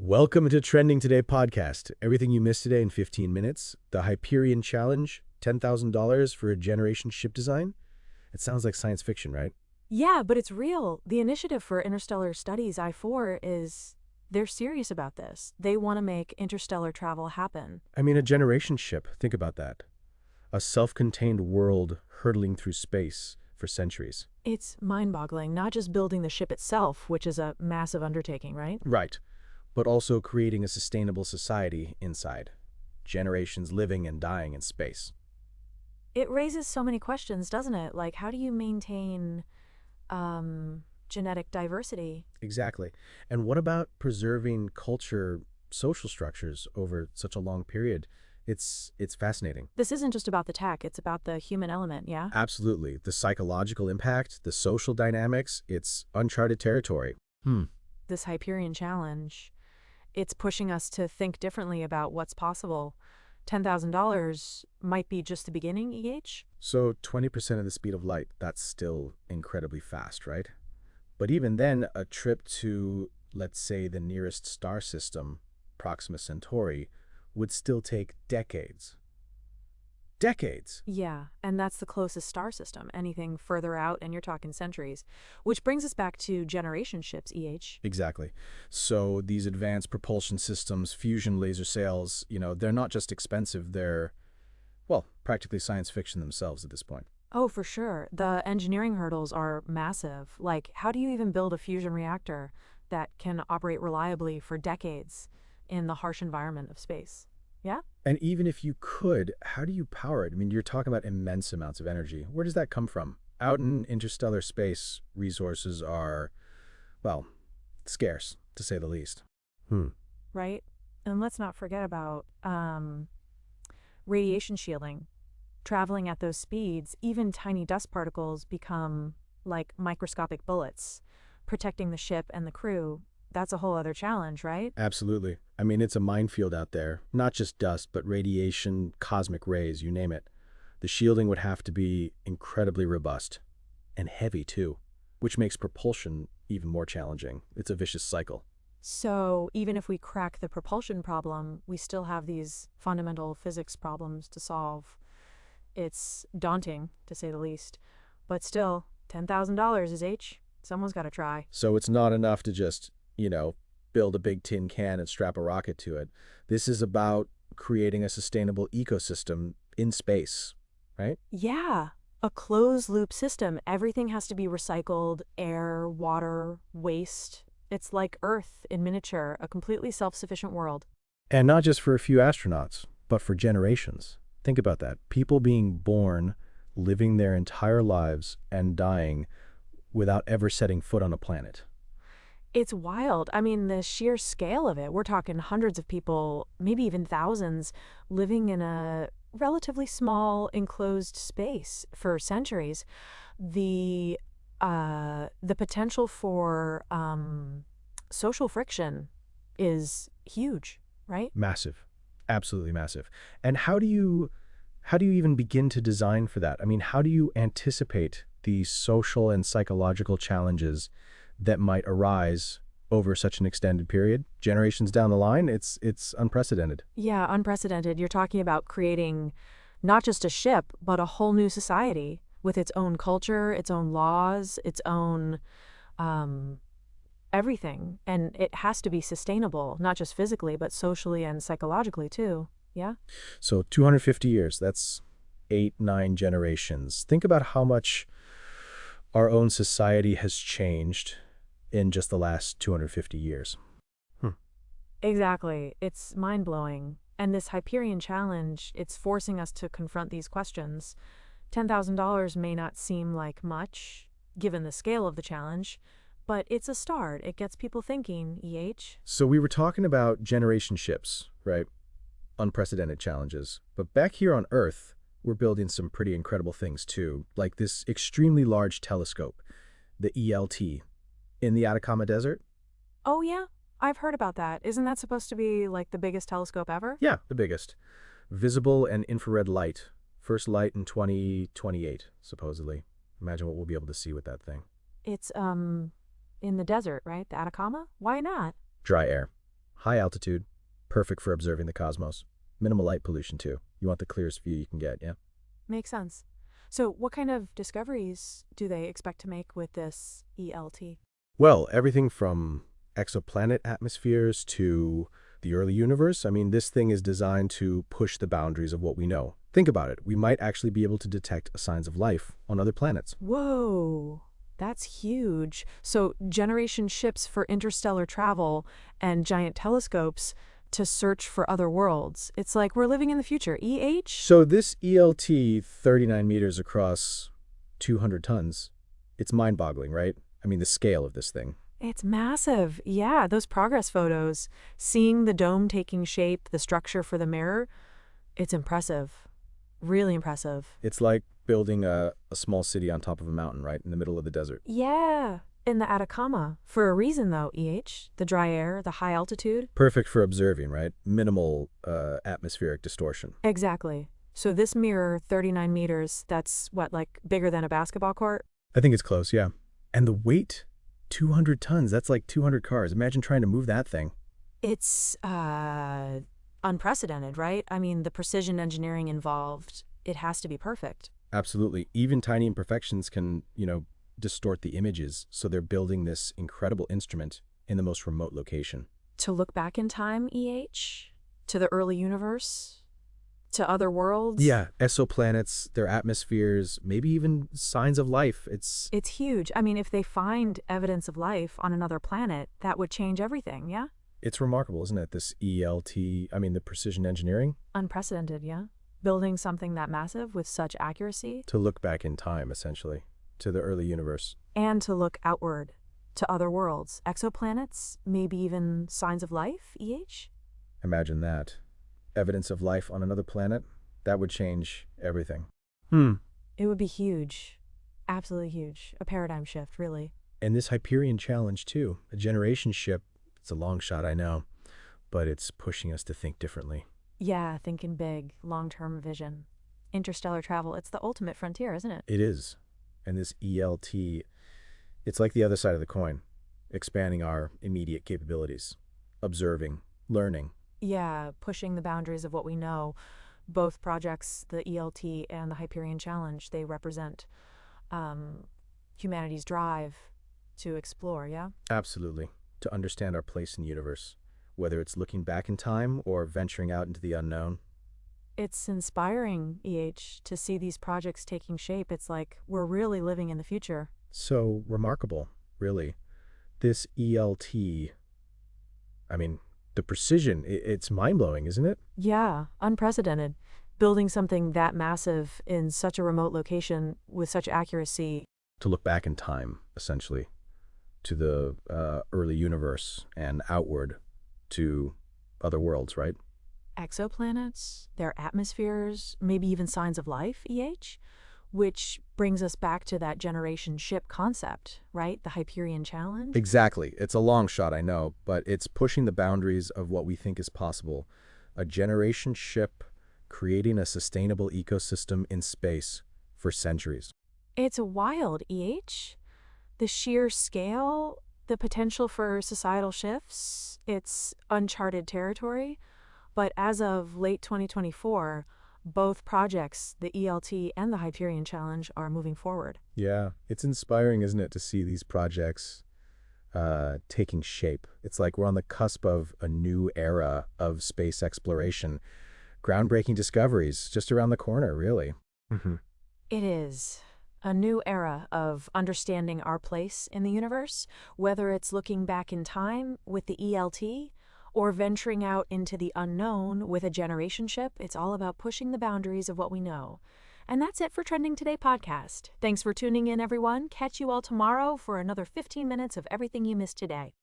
Welcome to Trending Today podcast. Everything you missed today in 15 minutes. The Hyperion challenge, $10,000 for a generation ship design. It sounds like science fiction, right? Yeah, but it's real. The Initiative for Interstellar Studies, I4, they're serious about this. They want to make interstellar travel happen. I mean, a generation ship. Think about that. A self-contained world hurtling through space for centuries. It's mind-boggling, not just building the ship itself, which is a massive undertaking, right? Right. But also creating a sustainable society inside. Generations living and dying in space. It raises so many questions, doesn't it? Like, how do you maintain genetic diversity? Exactly. And what about preserving culture, social structures over such a long period? It's fascinating. This isn't just about the tech, it's about the human element, yeah? Absolutely. The psychological impact, the social dynamics, it's uncharted territory. This Hyperion challenge, it's pushing us to think differently about what's possible. $10,000 might be just the beginning, EH? So 20% of the speed of light, that's still incredibly fast, right? But even then, a trip to, let's say, the nearest star system, Proxima Centauri, would still take decades. Decades! Yeah, and that's the closest star system. Anything further out, and you're talking centuries. Which brings us back to generation ships, EH. Exactly. So these advanced propulsion systems, fusion laser sails, they're not just expensive, they're, well, practically science fiction themselves at this point. Oh, for sure. The engineering hurdles are massive. Like, how do you even build a fusion reactor that can operate reliably for decades in the harsh environment of space? Yeah? And even if you could, how do you power it? I mean, you're talking about immense amounts of energy. Where does that come from? Out in interstellar space, resources are, well, scarce, to say the least. Right? And let's not forget about radiation shielding. Traveling at those speeds, even tiny dust particles become like microscopic bullets. Protecting the ship and the crew, that's a whole other challenge, right? Absolutely. I mean, it's a minefield out there. Not just dust, but radiation, cosmic rays, you name it. The shielding would have to be incredibly robust. And heavy, too. Which makes propulsion even more challenging. It's a vicious cycle. So even if we crack the propulsion problem, we still have these fundamental physics problems to solve. It's daunting, to say the least. But still, $10,000 is H. Someone's got to try. So it's not enough to just, build a big tin can and strap a rocket to it. This is about creating a sustainable ecosystem in space, right? Yeah, a closed-loop system. Everything has to be recycled: air, water, waste. It's like Earth in miniature, a completely self-sufficient world. And not just for a few astronauts, but for generations. Think about that. People being born, living their entire lives, and dying without ever setting foot on a planet. It's wild. I mean, the sheer scale of it. We're talking hundreds of people, maybe even thousands, living in a relatively small, enclosed space for centuries. The potential for social friction is huge, right? Massive. Absolutely massive. And how do you even begin to design for that? I mean, how do you anticipate the social and psychological challenges that might arise over such an extended period? Generations down the line, it's unprecedented. Yeah, unprecedented. You're talking about creating not just a ship, but a whole new society with its own culture, its own laws, its own everything. And it has to be sustainable, not just physically, but socially and psychologically too. Yeah? So 250 years, that's 8-9 generations. Think about how much our own society has changed in just the last 250 years. Exactly. It's mind-blowing. And this Hyperion challenge, it's forcing us to confront these questions. $10,000 may not seem like much, given the scale of the challenge, but it's a start. It gets people thinking, EH. So we were talking about generation ships, right? Unprecedented challenges. But back here on Earth, we're building some pretty incredible things too, like this extremely large telescope, the ELT, in the Atacama Desert. Oh yeah? I've heard about that. Isn't that supposed to be like the biggest telescope ever? Yeah, the biggest. Visible and infrared light. First light in 2028, supposedly. Imagine what we'll be able to see with that thing. It's, in the desert, right? The Atacama? Why not? Dry air. High altitude, perfect for observing the cosmos. Minimal light pollution, too. You want the clearest view you can get, yeah? Makes sense. So, what kind of discoveries do they expect to make with this ELT? Well, everything from exoplanet atmospheres to the early universe. I mean, this thing is designed to push the boundaries of what we know. Think about it. We might actually be able to detect signs of life on other planets. Whoa, that's huge. So, generation ships for interstellar travel and giant telescopes to search for other worlds. It's like we're living in the future. So this ELT, 39 meters across 200 tons, it's mind-boggling, right? I mean, the scale of this thing. It's massive. Yeah, those progress photos, seeing the dome taking shape, the structure for the mirror, it's impressive. Really impressive. It's like building a small city on top of a mountain, right, in the middle of the desert. Yeah, in the Atacama. For a reason, though, the dry air, the high altitude. Perfect for observing, right? Minimal atmospheric distortion. Exactly. So this mirror, 39 meters, that's what, like bigger than a basketball court? I think it's close, yeah. And the weight, 200 tons. That's like 200 cars. Imagine trying to move that thing. It's unprecedented, right? I mean, the precision engineering involved, it has to be perfect. Absolutely. Even tiny imperfections can, distort the images. So they're building this incredible instrument in the most remote location. To look back in time, to the early universe, to other worlds. Yeah, exoplanets, their atmospheres, maybe even signs of life. It's huge. I mean, if they find evidence of life on another planet, that would change everything, yeah? it's remarkable, isn't it? This ELT, I mean, the precision engineering. Unprecedented, yeah? Building something that massive with such accuracy. To look back in time, essentially, to the early universe. And to look outward, to other worlds, exoplanets, maybe even signs of life, Imagine that. Evidence of life on another planet? That would change everything. It would be huge. Absolutely huge. A paradigm shift, really. And this Hyperion challenge, too. A generation ship. It's a long shot, I know. But it's pushing us to think differently. Yeah, thinking big, long-term vision. Interstellar travel, it's the ultimate frontier, isn't it? It is. And this ELT, it's like the other side of the coin, expanding our immediate capabilities, observing, learning. Yeah, pushing the boundaries of what we know. Both projects, the ELT and the Hyperion Challenge, they represent humanity's drive to explore, yeah? Absolutely. To understand our place in the universe, whether it's looking back in time or venturing out into the unknown. It's inspiring, to see these projects taking shape. It's like we're really living in the future. So remarkable, really. This ELT, I mean, the precision, it's mind-blowing, isn't it? Yeah, unprecedented. Building something that massive in such a remote location with such accuracy. To look back in time, essentially, to the early universe and outward to other worlds, right? Exoplanets, their atmospheres, maybe even signs of life, which brings us back to that generation ship concept, right? The Hyperion Challenge. Exactly. It's a long shot, I know, but it's pushing the boundaries of what we think is possible. A generation ship creating a sustainable ecosystem in space for centuries. It's wild, The sheer scale, the potential for societal shifts, it's uncharted territory. But as of late 2024, both projects, the ELT and the Hyperion Challenge, are moving forward. Yeah, it's inspiring, isn't it, to see these projects taking shape. It's like we're on the cusp of a new era of space exploration. Groundbreaking discoveries just around the corner, really. It is a new era of understanding our place in the universe, whether it's looking back in time with the ELT or venturing out into the unknown with a generation ship. It's all about pushing the boundaries of what we know. And that's it for Trending Today podcast. Thanks for tuning in, everyone. Catch you all tomorrow for another 15 minutes of everything you missed today.